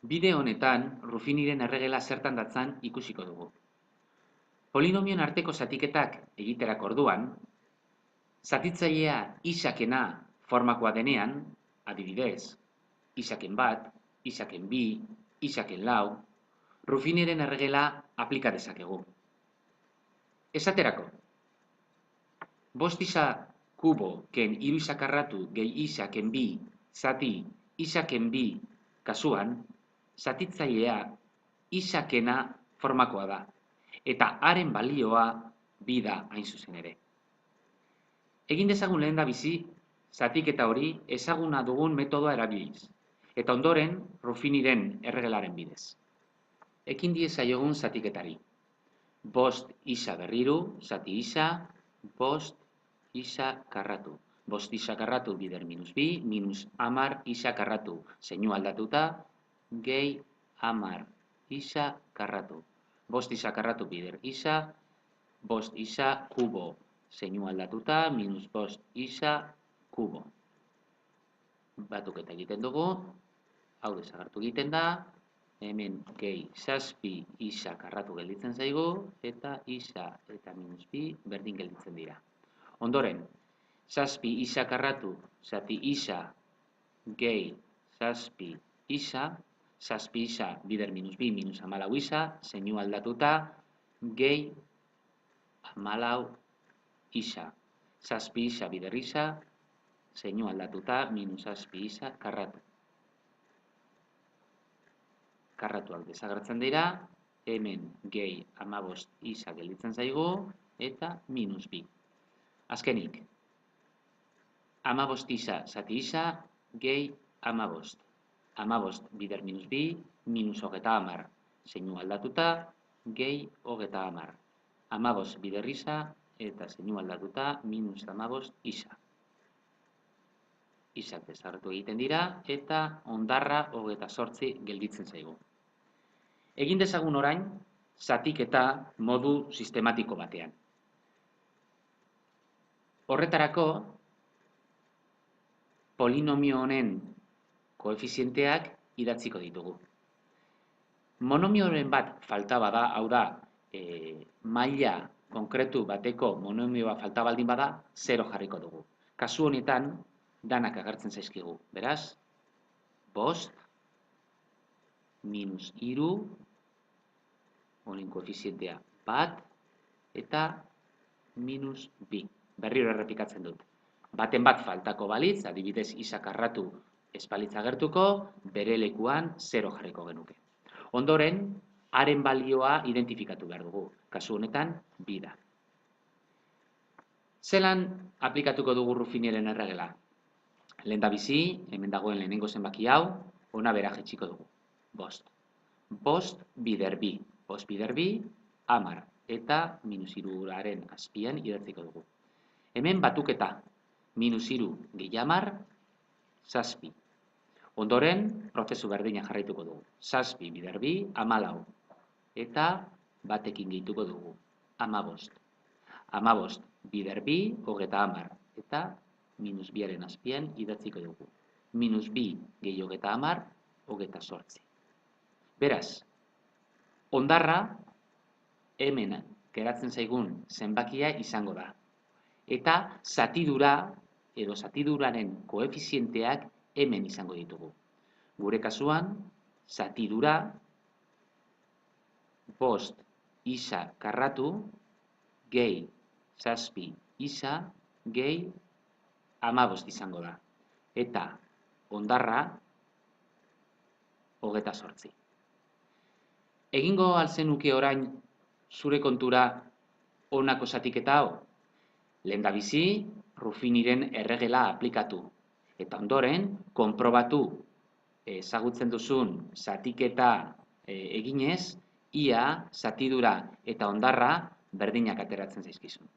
Bideo honetan, Ruffiniren erregela zertan datzan ikusiko dugu. Polinomion arteko zatiketak egiterako orduan, zatitzailea isakena formakoa denean, adibidez, isaken bat, isaken bi, isaken lau, Ruffiniren erregela aplika dezakegu. Esaterako, bost isa kubo ken hiru isakarratu gehi isaken bi zati isaken bi kasuan, zatitzailea isakena formakoa da, eta haren balioa bi da hain zuzen ere. Egin dezagun lehen da bizi, zatiketa hori ezaguna dugun metodoa erabiliz, eta ondoren Ruffiniren erregelaren bidez. Ekin diezaiogun zatiketari. Bost isa berriru, zati isa, bost isa karratu. Bost isa karratu bider minus bi, minus amar isa karratu. Zeinu aldatuta, gehi amar isa karratu. Bost isa karratu bider isa, bost isa kubo. Zeinu aldatuta, minus bost isa kubo. Batuketa egiten dugu, hau desagertu egiten da, hemen gehi zazpi isa karratu gelditzen zaigu, eta isa eta minus bi berdin gelditzen dira. Ondoren, zazpi isa karratu, zati isa gehi zazpi isa bider minus bi minus amalau isa, zeinu aldatuta gehi amalau isa. Zazpi isa bider isa, zeinu aldatuta minus zazpi isa karratu. Karratuak desagertzen dira, hemen gehi amabost isa gelditzen zaigu, eta minus bi. Azkenik, amabost isa zati isa, gehi amabost. Amabost bider minus bi, minus hogeta hamar. Zeinu aldatuta, gehi hogeta hamar. Amabost bider isa, eta zeinu aldatuta, minus amabost isa. Isak desagertu egiten dira, eta hondarra hogeta zortzi gelditzen zaigu. Egin dezagun orain, zatiketa modu sistematiko batean. Horretarako, polinomio honen koefizienteak idatziko ditugu. Monomioren bat falta bada, hau da, maila konkretu bateko monomioa falta baldin bada, 0 jarriko dugu. Kasu honetan, danak agertzen zaizkigu. Beraz, bost, minus hiru, honen koefizientea bat, eta minus bi. Berriro errepikatzen dut. Baten bat faltako balitz, adibidez isa karratu ez balitz agertuko, bere lekuan 0 jarriko genuke. Ondoren, haren balioa identifikatu behar dugu. Kasu honetan, bi da. Zelan aplikatuko dugu Ruffiniren erregela? Lehendabizi, hemen dagoen lehenengo zenbaki hau, ona bera jaitsiko dugu. Bost. Bost bider bi. Bost bider bi, amar. Eta minus hiruraren azpian idatziko dugu. Hemen batuketa, minus hiru gehi amar, zazpi. Ondoren, prozesu berdina jarraituko dugu. Zazpi bider bi, amalau. Eta batekin gehituko dugu. Amabost. Amabost bider bi, hogeta amar. Eta minus biaren azpian idatziko dugu. Minus bi gehi hogeta amar, hogeta zortzi. Beraz, hondarra hemen geratzen zaigun zenbakia izango da. Eta zatidura edo zatiduraren koefizienteak hemen izango ditugu. Gure kasuan, zatidura bost isa karratu gehi zazpi isa gehi amabost izango da. Eta hondarra hogeta zortzi. Egingo alzenuke orain zure kontura honako zatiketa hau? Lehendabizi, Ruffiniren erregela aplikatu. Eta ondoren, konprobatu ezagutzen duzun zatiketa eginez, ia zatidura eta hondarra berdinak ateratzen zaizkizun.